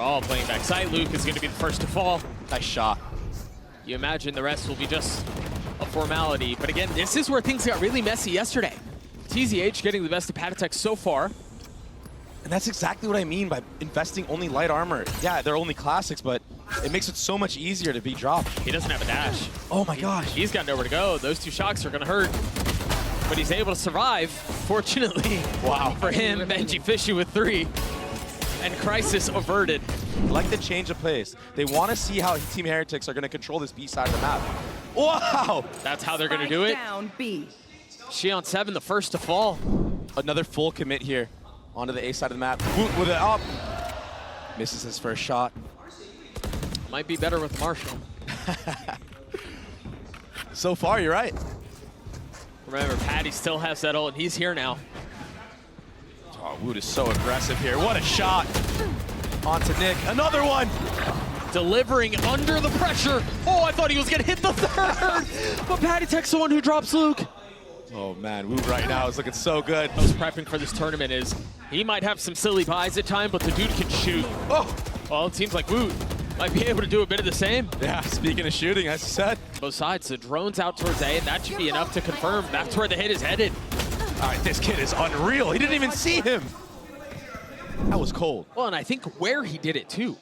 all playing backside. Luke is going to be the first to fall. Nice shot. You imagine the rest will be just a formality. But again, this is where things got really messy yesterday. TZH getting the best of Patatech so far. And that's exactly what I mean by investing only light armor. Yeah, they're only classics, but it makes it so much easier to be dropped. He doesn't have a dash. Oh my gosh. He's got nowhere to go. Those two shocks are going to hurt. But he's able to survive, fortunately. Wow. For him, Benji Fishy with 3. And crisis averted. I like the change of pace. They want to see how Team Heretics are going to control this B side of the map. Wow! That's how they're going to do it. Down B. Shion 7, the first to fall. Another full commit here onto the A side of the map. Woot with it up. Misses his first shot. Might be better with Marshall. So far, you're right. Remember, Patty still has that ult, and he's here now. Oh, Woot is so aggressive here. What a shot. Onto Nick. Another one. Delivering under the pressure. Oh, I thought he was going to hit the third. But Patty Tech's the one who drops Luke. Oh man, Woot right now is looking so good. What I was prepping for this tournament is he might have some silly buys at time, but the dude can shoot. Oh! Well, it seems like Woot might be able to do a bit of the same. Yeah, speaking of shooting, as you said. Both sides, the drone's out towards A, and that should be enough to confirm that's where the hit is headed. All right, this kid is unreal. He didn't even see him. That was cold. Well, and I think where he did it, too.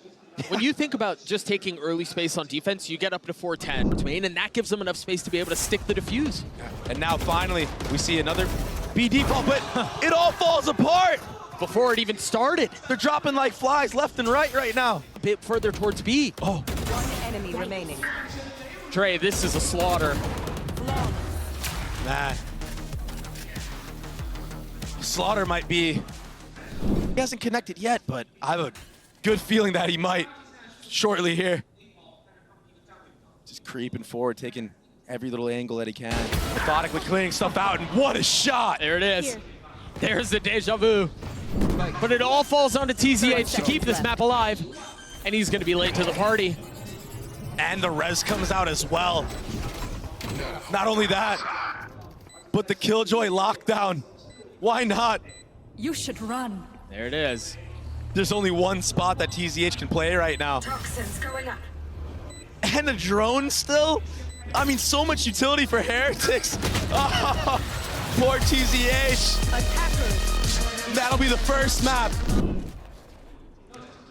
When you think about just taking early space on defense, you get up to 410 main, and that gives them enough space to be able to stick the defuse. And now finally, we see another B default, but it all falls apart. Before it even started. They're dropping like flies left and right now. A bit further towards B. Oh. One enemy remaining. Dre, this is a slaughter. Man. Slaughter might be... He hasn't connected yet, but I have a good feeling that he might shortly here. Just creeping forward, taking every little angle that he can. Methodically clearing stuff out, and what a shot! There it is. There's the deja vu. But it all falls onto TZH to keep this map alive. And he's going to be late to the party. And the res comes out as well. Not only that, but the Killjoy lockdown. Why not? You should run. There it is. There's only one spot that TZH can play right now. Toxins going up. And a drone still? I mean, so much utility for Heretics. Oh, poor TZH. Attackers. That'll be the first map.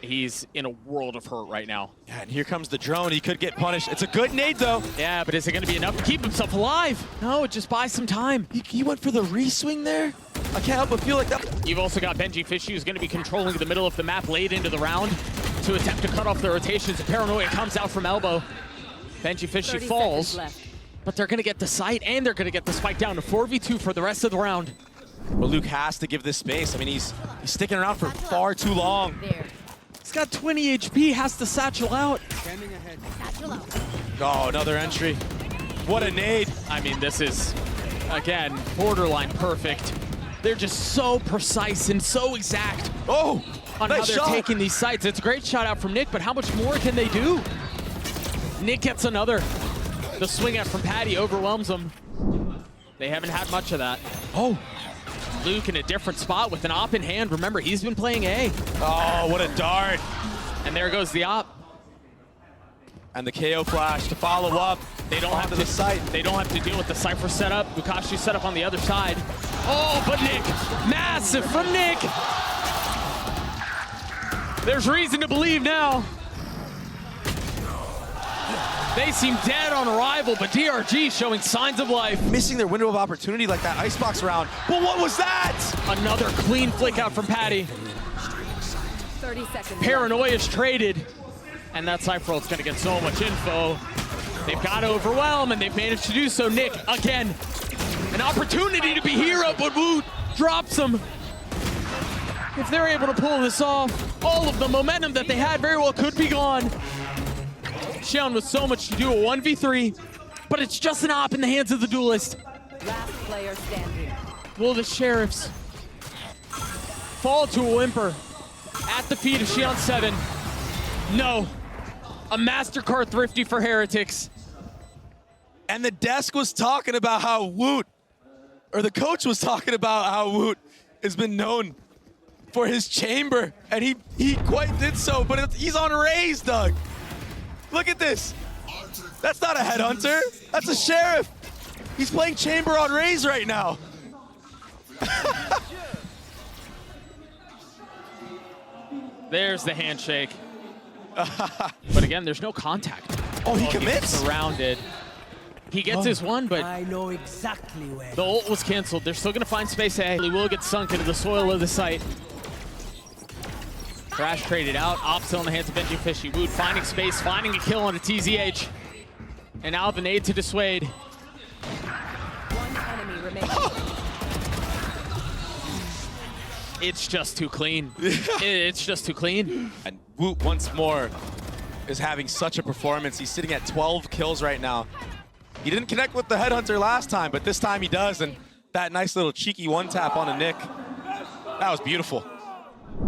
He's in a world of hurt right now. Yeah, and here comes the drone. He could get punished. It's a good nade, though. Yeah, but is it going to be enough to keep himself alive? No, just buy some time. He went for the re-swing there? I can't help but feel like that. You've also got Benji Fishy, who's going to be controlling the middle of the map late into the round to attempt to cut off the rotations. Paranoia comes out from elbow. Benji Fishy falls, but they're going to get the sight, and they're going to get the spike down to 4v2 for the rest of the round. Well, Luke has to give this space. I mean, he's sticking around for far too long. He's got 20 HP, has to satchel out. Satchel out. Oh, another entry. What a nade. I mean, this is, again, borderline perfect. They're just so precise and so exact Oh, on nice how they're shot. taking these sights. It's a great shot out from Nick, but how much more can they do? Nick gets another. The swing out from Patty overwhelms them. They haven't had much of that. Oh. Luke in a different spot with an op in hand. Remember, he's been playing A. Oh, what a dart. And there goes the op. And the KO flash to follow up. They don't have to the site. They don't have to deal with the Cypher setup. Bukashi set up on the other side. Oh, but Nick, massive from Nick. There's reason to believe now. They seem dead on arrival, but DRG showing signs of life. Missing their window of opportunity like that icebox round. But what was that? Another clean flick out from Patty. 30 seconds. Paranoia is traded. And that Cypher ult's gonna get so much info. They've got to overwhelm, and they've managed to do so. Nick, again, an opportunity to be hero, but Woot drops him. If they're able to pull this off, all of the momentum that they had very well could be gone. Xion with so much to do, a 1v3, but it's just an op in the hands of the duelist. Last player standing. Will the Sheriffs fall to a whimper at the feet of Xion 7? No. A MasterCard thrifty for Heretics. And the desk was talking about how Woot, or the coach was talking about how Woot has been known for his chamber, and he quite did so, but he's on raise, Doug. Look at this. That's not a headhunter. That's a sheriff. He's playing chamber on raise right now. There's the handshake. But again, there's no contact. Oh, he commits? He's surrounded. He gets his one, but I know exactly where. the ult was canceled. They're still going to find space A. He will get sunk into the soil of the site. Thrash traded out. Op still in the hands of Benji Fishy. Wood finding space, finding a kill on a TZH. And now the nade to dissuade. One enemy remaining. It's just too clean. It's just too clean. And Woot once more is having such a performance. He's sitting at 12 kills right now. He didn't connect with the headhunter last time, but this time he does, and that nice little cheeky one tap on a Nick. That was beautiful.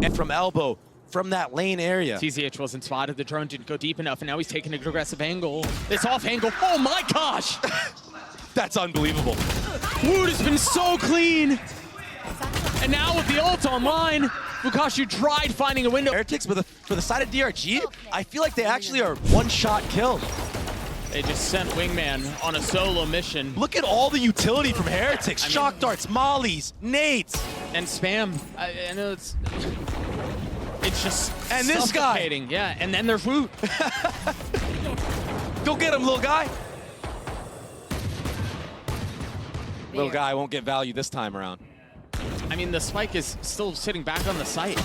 And from elbow, from that lane area. TZH wasn't spotted. The drone didn't go deep enough, and now he's taking an aggressive angle. This off angle. Oh my gosh! That's unbelievable. Wood has been so clean. And now with the ult online, Bukashu tried finding a window. Heretics, but for the side of DRG, I feel like they actually are one-shot kills. They just sent Wingman on a solo mission. Look at all the utility from Heretics. Shock darts, mollies, nades. And spam. I know it's just And this guy. suffocating. Yeah, and then there's Woot. Go get him, little guy. Little guy won't get value this time around. I mean, the spike is still sitting back on the site.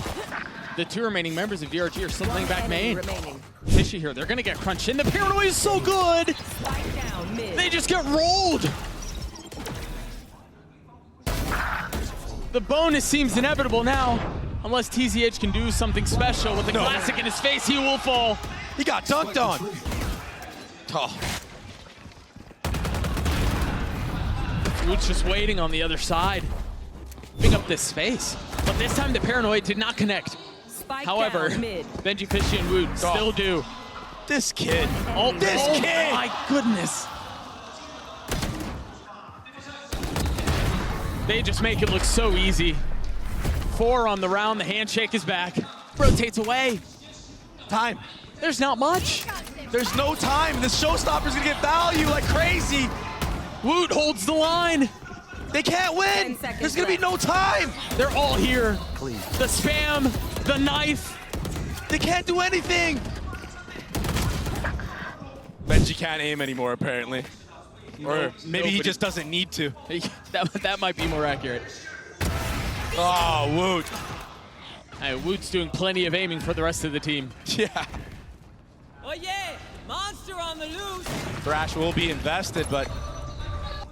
The two remaining members of DRG are still playing back Enemy main. remaining. Fishy here, they're gonna get crunched in. The paranoia is so good. Spike down mid. They just get rolled. The bonus seems inevitable now. Unless TZH can do something special with the classic in his face, he will fall. He got dunked on. Oh. Woot's just waiting on the other side. Picking up this space. But this time the paranoid did not connect. Spike However, down mid. Benji Fishy and Woot still do. This kid. Oh, This oh kid! my goodness. They just make it look so easy. 4 on the round, the handshake is back. Rotates away. Time. There's not much. There's no time. This showstopper's gonna get value like crazy. Woot holds the line. They can't 10 win. seconds There's gonna be no time. They're all here. The spam, the knife. They can't do anything. Benji can't aim anymore, apparently. Or maybe he nobody- just doesn't need to. that might be more accurate. Oh, Woot. Woot's doing plenty of aiming for the rest of the team. Yeah. Oh yeah, monster on the loose. Thrash will be invested, but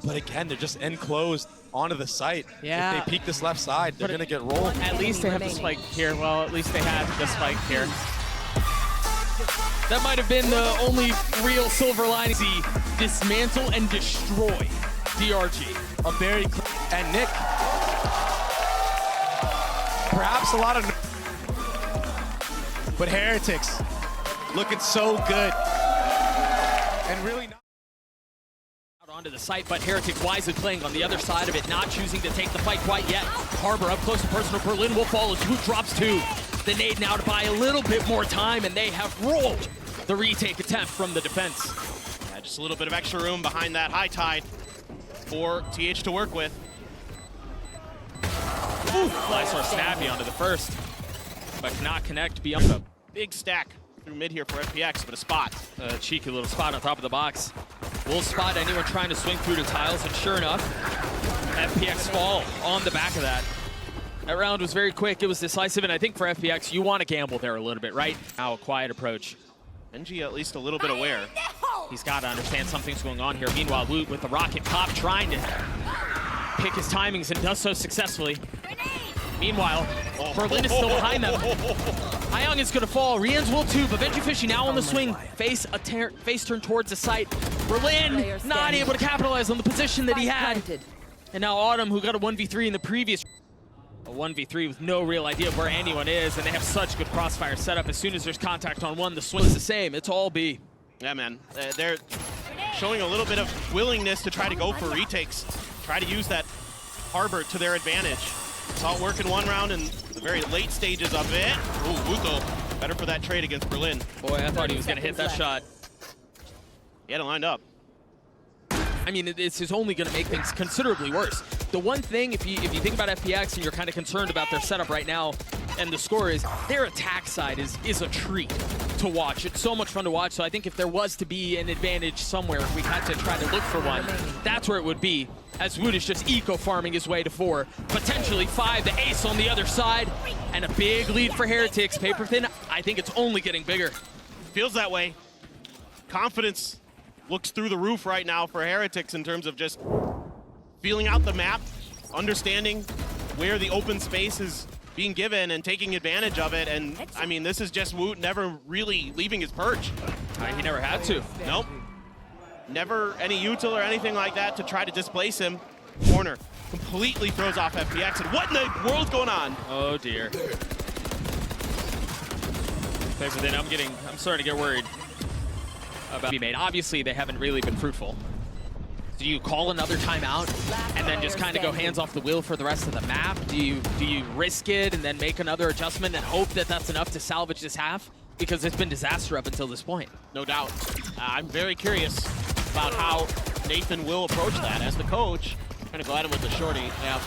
again, they're just enclosed onto the site. Yeah. If they peek this left side, they're But gonna get rolled. At least they have the spike here. Well, at least they had the spike here. That might have been the only real silver lining. Dismantle and destroy DRG. A very and Nick. Perhaps a lot of, but Heretics looking so good and really not. Out onto the site, but Heretics wisely playing on the other side of it, not choosing to take the fight quite yet. Harbor up close to personal. Berlin will fall as Woot drops 2. The nade now to buy a little bit more time, and they have rolled the retake attempt from the defense. Yeah, just a little bit of extra room behind that high tide for TH to work with. Nice or snappy onto the first, but cannot connect beyond the Big stack through mid here for FPX, but a spot. cheeky little spot on top of the box. Will spot anyone trying to swing through the tiles, and sure enough, FPX fall on the back of that. That round was very quick, it was decisive, and I think for FPX, you want to gamble there a little bit, right? Now a quiet approach. Benji at least a little bit aware. He's got to understand something's going on here. Meanwhile, Woot with the rocket pop trying to pick his timings and does so successfully. Meanwhile, Berlin is still behind them. Hyung is going to fall. Rian's will too, but Benji Fishy now on the swing. Face turn towards the site. Berlin not able to capitalize on the position that he Spike had. planted. And now Autumn, who got a 1v3 in the previous. A 1v3 with no real idea of where anyone is, and they have such good crossfire setup. As soon as there's contact on one, the swing is the same. It's all B. Yeah, man. They're showing a little bit of willingness to try to go for retakes. Try to use that harbor to their advantage. Saw it work in one round in the very late stages of it. Ooh, Wuko, better for that trade against Berlin. Boy, I thought he was going to hit that shot. He had it lined up. I mean, this is only going to make things considerably worse. The one thing, if you think about FPX and you're kind of concerned about their setup right now, and the score is, their attack side is a treat to watch. It's so much fun to watch, so I think if there was to be an advantage somewhere, if we had to try to look for one, that's where it would be. As Wood is just eco-farming his way to 4, potentially 5, the ace on the other side, and a big lead for Heretics. Paper thin, I think it's only getting bigger. Feels that way. Confidence looks through the roof right now for Heretics in terms of just feeling out the map, understanding where the open space is being given and taking advantage of it. And I mean, this is just Woot never really leaving his perch. He never had to. Nope. Never any util or anything like that to try to displace him. Corner completely throws off FPX. And what in the world's going on? Oh dear. Paper thin, I'm starting to get worried about be made. Obviously, they haven't really been fruitful. Do you call another timeout and then just kind of go hands off the wheel for the rest of the map? Do you risk it and then make another adjustment and hope that that's enough to salvage this half? Because it's been disaster up until this point. No doubt. I'm very curious about how Nathan will approach that as the coach. Trying to go at him with the shorty. Yeah.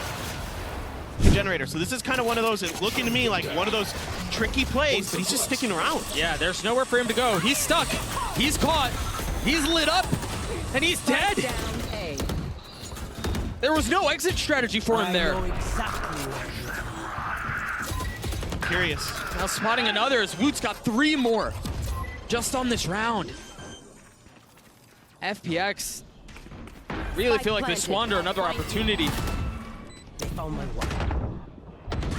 Generator. So this is kind of one of those, it's looking to me like one of those tricky plays, but he's just sticking around. Yeah, there's nowhere for him to go. He's stuck. He's caught. He's lit up. And he's dead. There was no exit strategy for him there. Curious. Now spotting another as Woot's got 3 more just on this round. FPX really feel like they squander another opportunity.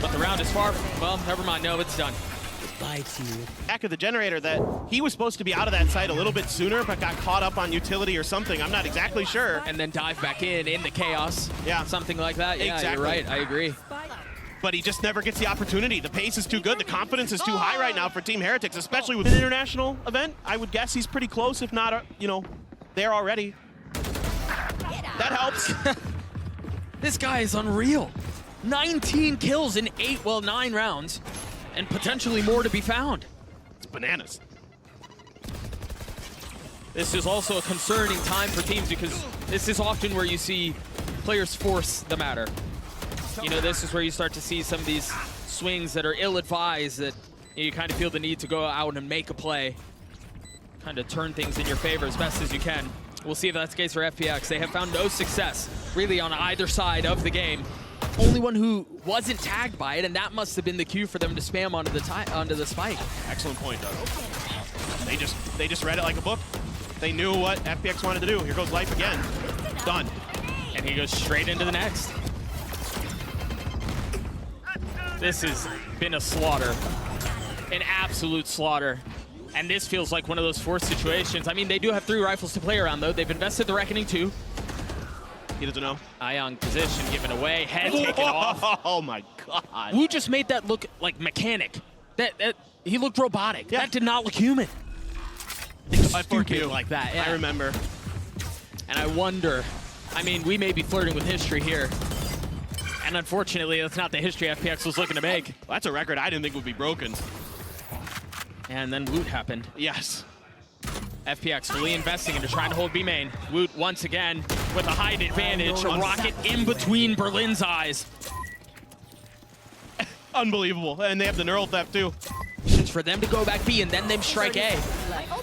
But the round is far, well, never mind, no, it's done. Back of the generator that he was supposed to be out of that site a little bit sooner, but got caught up on utility or something. I'm not exactly sure. And then dive back in the chaos. Yeah. Something like that. Yeah, exactly. You're right, I agree. But he just never gets the opportunity. The pace is too good. The confidence is too high right now for Team Heretics, especially with an international event. I would guess he's pretty close, if not, there already. That helps. This guy is unreal. 19 kills in 9 rounds, and potentially more to be found. It's bananas. This is also a concerning time for teams because this is often where you see players force the matter. This is where you start to see some of these swings that are ill-advised, that you kind of feel the need to go out and make a play, kind of turn things in your favor as best as you can. We'll see if that's the case for FPX. They have found no success, really, on either side of the game. Only one who wasn't tagged by it, and that must have been the cue for them to spam onto the spike. Excellent point, Doug. They just read it like a book. They knew what FPX wanted to do. Here goes life again. Done. And he goes straight into the next. This has been a slaughter, an absolute slaughter. And this feels like one of those forced situations. I mean, they do have 3 rifles to play around, though. They've invested the Reckoning, too. He doesn't know. Ion position given away, head taken off. Oh my god. Wu just made that look like mechanic. He looked robotic. Yeah. That did not look human. Stupid like that. Yeah. I remember. And I wonder, I mean, we may be flirting with history here. And unfortunately, that's not the history FPX was looking to make. Well, that's a record I didn't think would be broken. And then Woot happened. Yes. FPX fully investing into trying to hold B main. Woot once again with a height advantage. A rocket in between Berlin's eyes. Unbelievable. And they have the neural theft too. It's for them to go back B and then them strike A.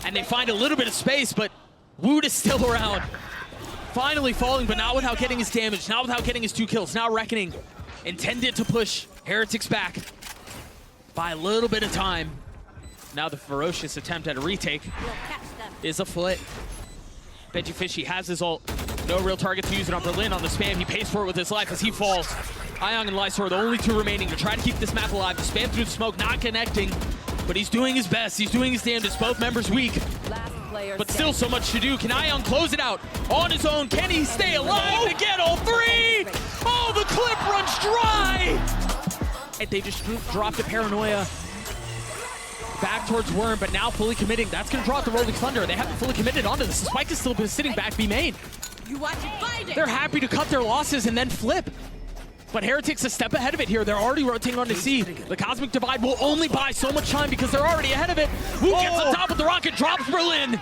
And they find a little bit of space, but Woot is still around. Finally falling, but not without getting his damage, not without getting his 2 kills. Now Reckoning intended to push Heretics back by a little bit of time. Now the ferocious attempt at a retake is afoot. Veggie Fishy has his ult. No real target to use it on Berlin on the spam. He pays for it with his life as he falls. Ion and Lysor are the only 2 remaining to try to keep this map alive. The spam through the smoke, not connecting, but he's doing his best. He's doing his damnedest. Both members weak, but still so much to do. Can Ion close it out on his own? Can he stay alive to get all 3? Oh, the clip runs dry! And they just dropped a Paranoia back towards Worm, but now fully committing. That's going to draw out the Rolling Thunder. They haven't fully committed onto this. The Spike is still sitting back B main. They're happy to cut their losses and then flip. But Heretics a step ahead of it here. They're already rotating onto C. The Cosmic Divide will only buy so much time because they're already ahead of it. Who gets on top of the rocket, drops Berlin.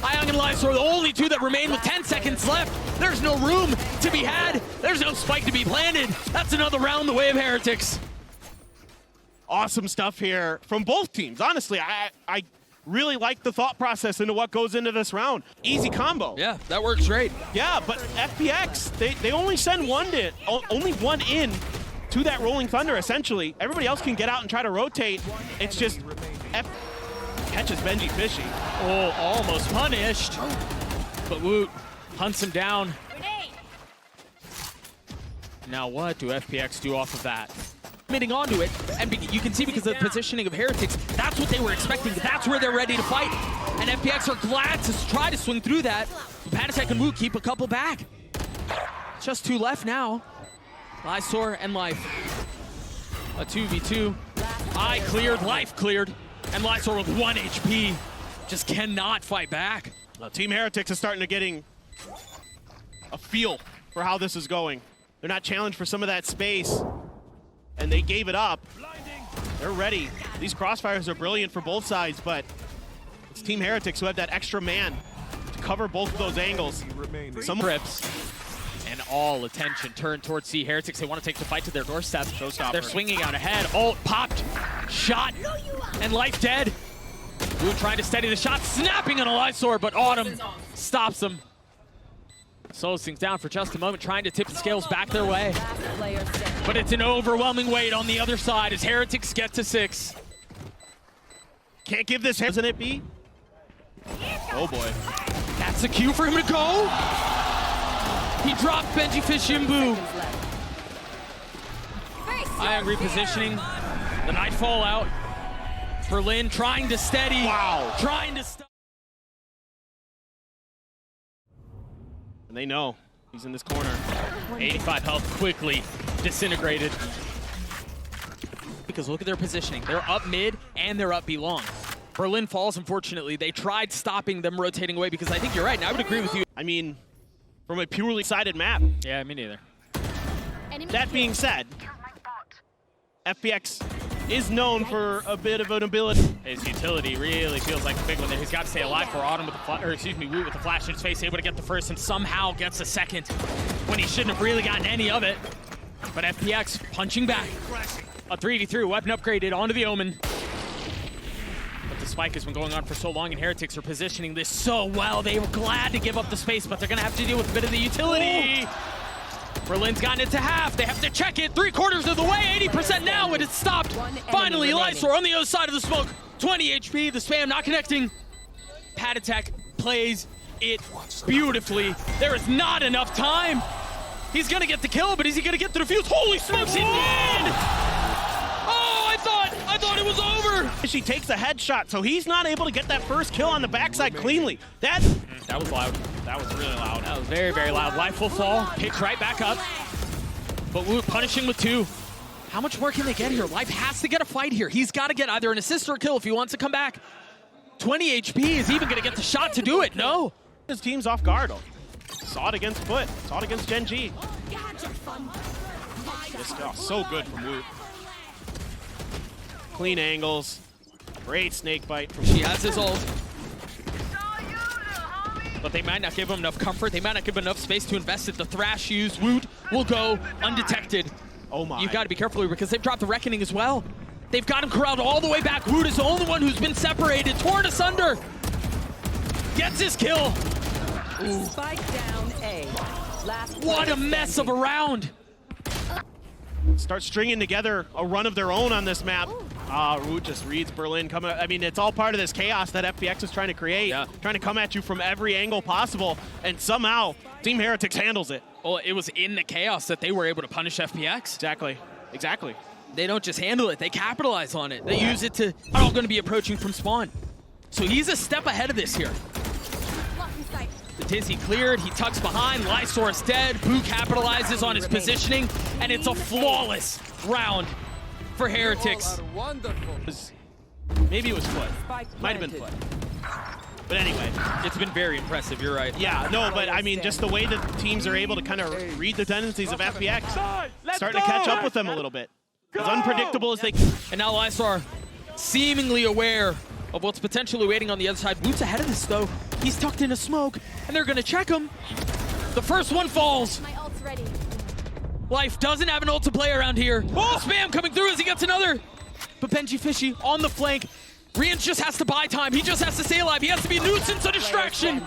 Ayang and Lysor, the only two that remain with 10 seconds left. There's no room to be had. There's no spike to be planted. That's another round the way of Heretics. Awesome stuff here from both teams. Honestly, I really like the thought process into what goes into this round. Easy combo. Yeah, that works great. Yeah, but FPX, they only send only one in to that Rolling Thunder, essentially. Everybody else can get out and try to rotate. It's just catches Benji Fishy. Oh, almost punished. But Woot hunts him down. Now what do FPX do off of that? Committing onto it, and you can see because of the positioning of Heretics, that's what they were expecting. That's where they're ready to fight. And FPX are glad to try to swing through that. Panatek and Woot keep a couple back. Just 2 left now. Lysor and Life. A 2v2. Eye cleared, Life cleared. And Lysor with 1 HP. Just cannot fight back. Team Heretics is starting to getting a feel for how this is going. They're not challenged for some of that space, and they gave it up. They're ready. These crossfires are brilliant for both sides, but it's Team Heretics who have that extra man to cover both of those angles. Some rips. And all attention turned towards C. Heretics. They want to take the fight to their doorstep. Showstopper. They're swinging out ahead. Ult popped. Shot. And Life dead. Woot trying to steady the shot. Snapping on a Lysor, but Autumn stops him. Slows things down for just a moment, trying to tip the scales back their way. But it's an overwhelming weight on the other side as Heretics get to 6. Can't give this, doesn't it be? Oh boy. That's the cue for him to go. He dropped Benji Fishimbu. Ion repositioning. The Nightfall out. Berlin trying to steady. Wow. Trying to stop. And they know he's in this corner. 85 health quickly disintegrated. Because look at their positioning. They're up mid and they're up B long. Berlin falls, unfortunately. They tried stopping them rotating away because I think you're right, and I would agree with you. I mean, from a purely sided map. Yeah, me neither. That being said, FPX is known for a bit of an ability. His utility really feels like a big one there. He's got to stay alive for Autumn with the Woot with the flash in his face, able to get the first and somehow gets the second when he shouldn't have really gotten any of it. But FPX punching back. A 3v3 weapon upgraded onto the Omen. But the spike has been going on for so long, and Heretics are positioning this so well. They were glad to give up the space, but they're going to have to deal with a bit of the utility. Berlin's gotten it to half. They have to check it 3/4 of the way. 80% now, and it's stopped. Finally, Lysor on the other side of the smoke. 20 HP. The spam not connecting. Panatek plays it beautifully. There is not enough time. He's going to get the kill, but is he going to get the defuse? Holy smokes, he did! Oh, I thought it was over. She takes a headshot, so he's not able to get that first kill on the backside cleanly. That was loud. That was really loud. That was very, very loud. Life will fall, picks right back up. But Woot punishing with 2. How much more can they get here? Life has to get a fight here. He's got to get either an assist or a kill if he wants to come back. 20 HP, is even going to get the shot to do it? No. His team's off guard. Saw it against Foot. Saw it against Gen G. So good from Woot. Clean angles. Great snake bite from. She has his ult. But they might not give him enough comfort. They might not give him enough space to invest it. The Thrash used. Woot will go undetected. Oh my. You've got to be careful here because they've dropped the Reckoning as well. They've got him corralled all the way back. Woot is the only one who's been separated, torn asunder. Gets his kill. Ooh. Spike down A. What a mess of a round. Start stringing together a run of their own on this map. Woot just reads Berlin coming. I mean, it's all part of this chaos that FPX is trying to create, trying to come at you from every angle possible, and somehow Team Heretics handles it. Well, it was in the chaos that they were able to punish FPX. Exactly. They don't just handle it, they capitalize on it. They use it to, are all going to be approaching from spawn. So he's a step ahead of this here. The Dizzy cleared, he tucks behind, Lysor is dead, Boo capitalizes on his positioning, and it's a flawless round for Heretics. Maybe it was Foot. Might have been Foot. But anyway. It's been very impressive, you're right. Yeah, no, but I mean, just the way that teams are able to kind of read the tendencies of FPX, starting to catch up with them a little bit. As unpredictable as they... And now Lysar, seemingly aware of what's potentially waiting on the other side. Boots ahead of this, though. He's tucked in a smoke, and they're going to check him. The first one falls. My ult's ready. Life doesn't have an ult to play around here. Oh, spam coming through as he gets another. But Benji Fishy on the flank. Rian just has to buy time. He just has to stay alive. He has to be a nuisance, a distraction.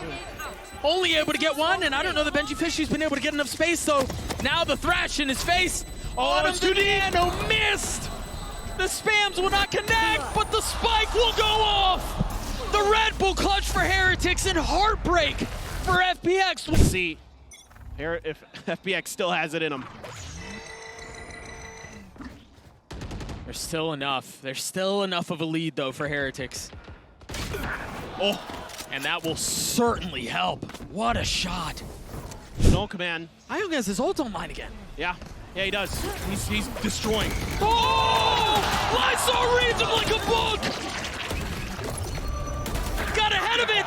Only able to get one, and I don't know that Benji Fishy's been able to get enough space, though. Now the thrash in his face. Oh, it's too deep. Missed. The spams will not connect, but the spike will go off. The Red Bull clutch for Heretics and heartbreak for FPX. Let's see if FPX still has it in them. There's still enough. There's still enough of a lead, though, for Heretics. Oh, and that will certainly help. What a shot. No command. Ayong has his ult online again. Yeah, he does. He's destroying. Oh! Lysar reads him like a book! Got ahead of it!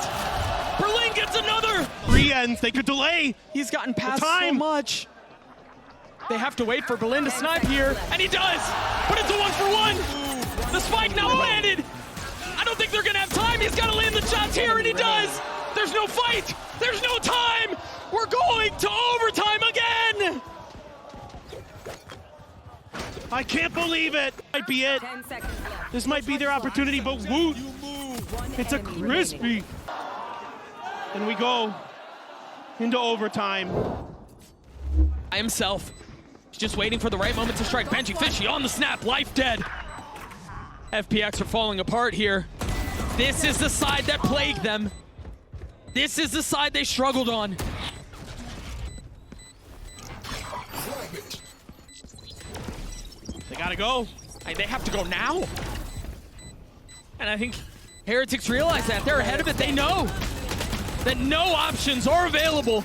Berlin gets another! 3 ends, they could delay! He's gotten past so much. They have to wait for Berlin to snipe here, and he does! But it's a 1-for-1! The spike now planted! I don't think they're gonna have time! He's gotta land the shots here, and he does! There's no fight! There's no time! We're going to overtime again! I can't believe it! Might be it. This might be their opportunity, but Woot! It's a crispy! And we go into overtime. By himself. He's just waiting for the right moment to strike. Benji Fishy on the snap, life dead. FPX are falling apart here. This is the side that plagued them. This is the side they struggled on. They gotta go. They have to go now. And I think Heretics realize that. They're ahead of it. They know that no options are available.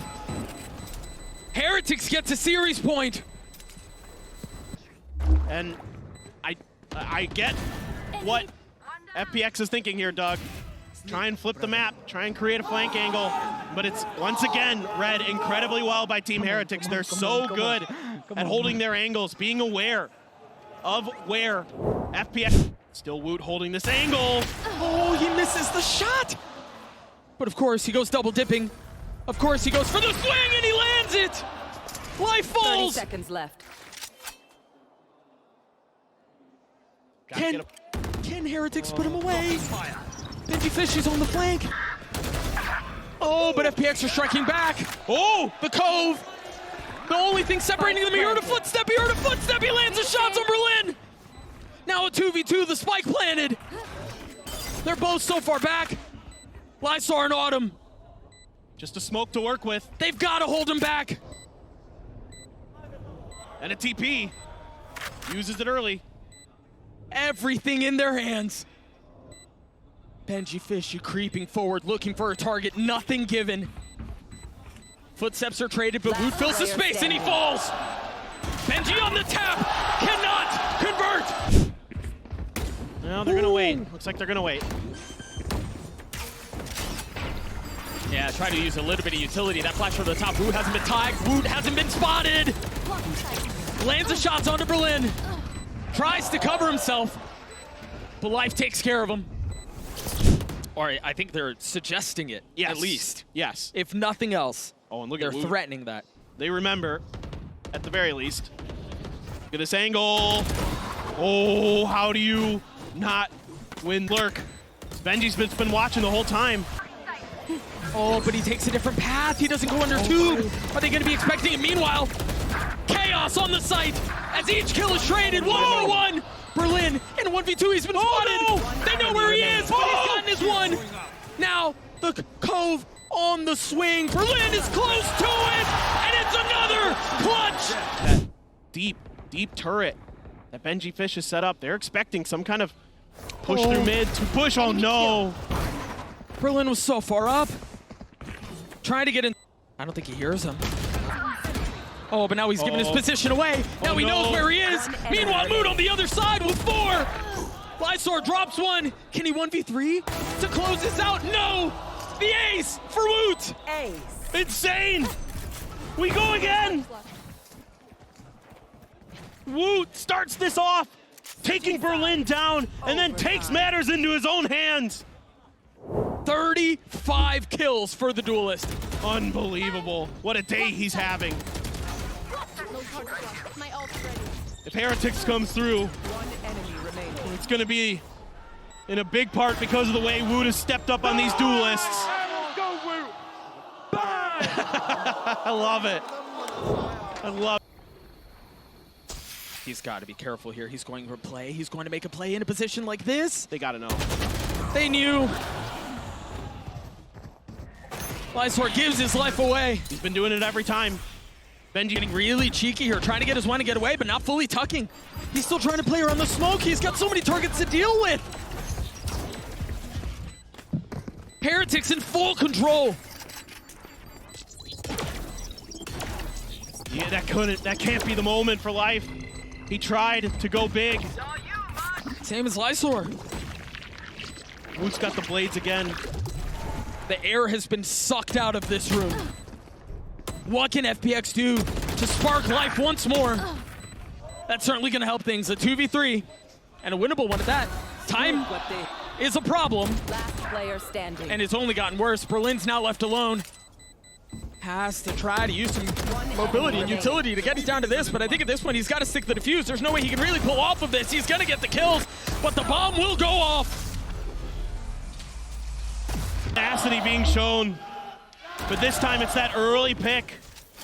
Heretics get to series point. And I get what FPX is thinking here, Doug. Try and flip the map, try and create a flank angle, but it's once again read incredibly well by Team Heretics. They're so good at holding their angles, being aware of where FPX... Still Woot holding this angle. Oh, he misses the shot. But of course, he goes double dipping. Of course, he goes for the swing and he lands it. Life falls. 30 seconds left. Can Heretics put him away? Benji Fish is on the flank. Oh, but FPX are striking back. Oh, the Cove. The only thing separating them, he heard a footstep, he lands the shots on Berlin. Now a 2v2, the spike planted. They're both so far back. Lysar and Autumn. Just a smoke to work with. They've got to hold him back. And a TP. Uses it early. Everything in their hands. Benji Fish, you creeping forward, looking for a target, nothing given. Footsteps are traded, but Woot fills the space and he falls. Benji on the tap, cannot convert. No, they're gonna wait. Looks like they're gonna wait. Yeah, try to use a little bit of utility. That flash over the top. Woot hasn't been tagged. Woot hasn't been spotted. Lands the shots onto Berlin. Tries to cover himself, but Life takes care of him. Or I think they're suggesting it, yes. At least. Yes. If nothing else, oh, and look they're at Woot. threatening that. They remember, at the very least. Look at this angle. Oh, how do you not win lurk? Benji's been watching the whole time. Oh, but he takes a different path. He doesn't go under tube. Are they going to be expecting it? Meanwhile, chaos on the site as each kill is traded. 1-on-1. Berlin in 1v2. He's been spotted. No! They know where he is, but he's gotten his one. Now the Cove on the swing. Berlin is close to it, and it's another clutch. That deep turret that Benji Fish has set up. They're expecting some kind of push through mid to push. Oh no! Berlin was so far up. Trying to get in. I don't think he hears him. Oh, but now he's giving his position away. Now he knows where he is. Meanwhile, Mood on the other side with 4. Lysar drops one. Can he 1v3 to close this out? No! The ace for Woot! Ace. Insane! We go again! Woot starts this off, taking Berlin down, and then takes matters into his own hands. 35 kills for the duelist. Unbelievable. What a day he's having. My ult's ready. If Heretics comes through, One enemy remaining. it's going to be in a big part because of the way Woot has stepped up on these duelists. Go Woot! Bye! I love it. I love it. He's got to be careful here. He's going to play. He's going to make a play in a position like this. They got to know. They knew. eğlence gives his life away. He's been doing it every time. Benji Getting really cheeky here, trying to get his one to get away, but not fully tucking. He's still trying to play around the smoke. He's got so many targets to deal with. Heretics in full control. Yeah, that can't be the moment for life. He tried to go big. Same as eğlence. Woot's got the blades again. The air has been sucked out of this room. What can FPX do to spark life once more? That's certainly going to help things. A 2v3 and a winnable one at that. Time is a problem, Last player standing. and it's only gotten worse. Berlin's now left alone. Has to try to use some mobility and utility to get it down to this, but I think at this point he's got to stick the defuse. There's no way he can really pull off of this. He's going to get the kills, but the bomb will go off. Tenacity being shown, but this time it's that early pick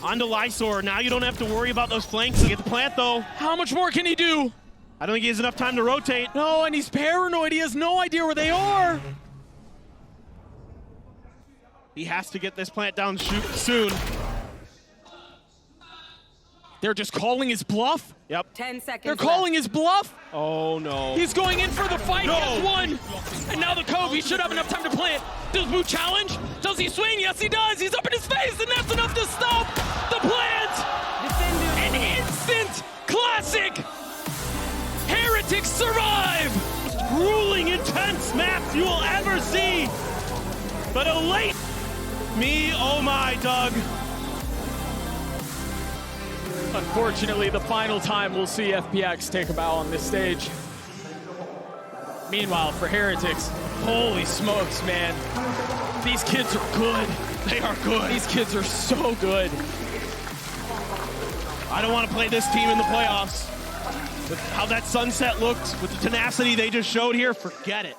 onto eğlence. Now you don't have to worry about those flanks. Get the plant though. How much more can he do? I don't think he has enough time to rotate. No, and he's paranoid. He has no idea where they are. He has to get this plant down soon. They're just calling his bluff. Yep. 10 seconds. They're calling his bluff. Oh no. He's going in for the fight. No. Gets one. And now the Cove. He should have enough time to plant. Does Woot challenge? Does he swing? Yes, he does. He's up in his face, and that's enough to stop the plant. An instant classic. Heretics survive. Grueling, intense maps you will ever see. But a late me, oh my, Doug. Unfortunately, the final time we'll see FPX take a bow on this stage. Meanwhile, for Heretics, holy smokes, man. These kids are good. They are good. These kids are so good. I don't want to play this team in the playoffs. With how that sunset looked, with the tenacity they just showed here, forget it.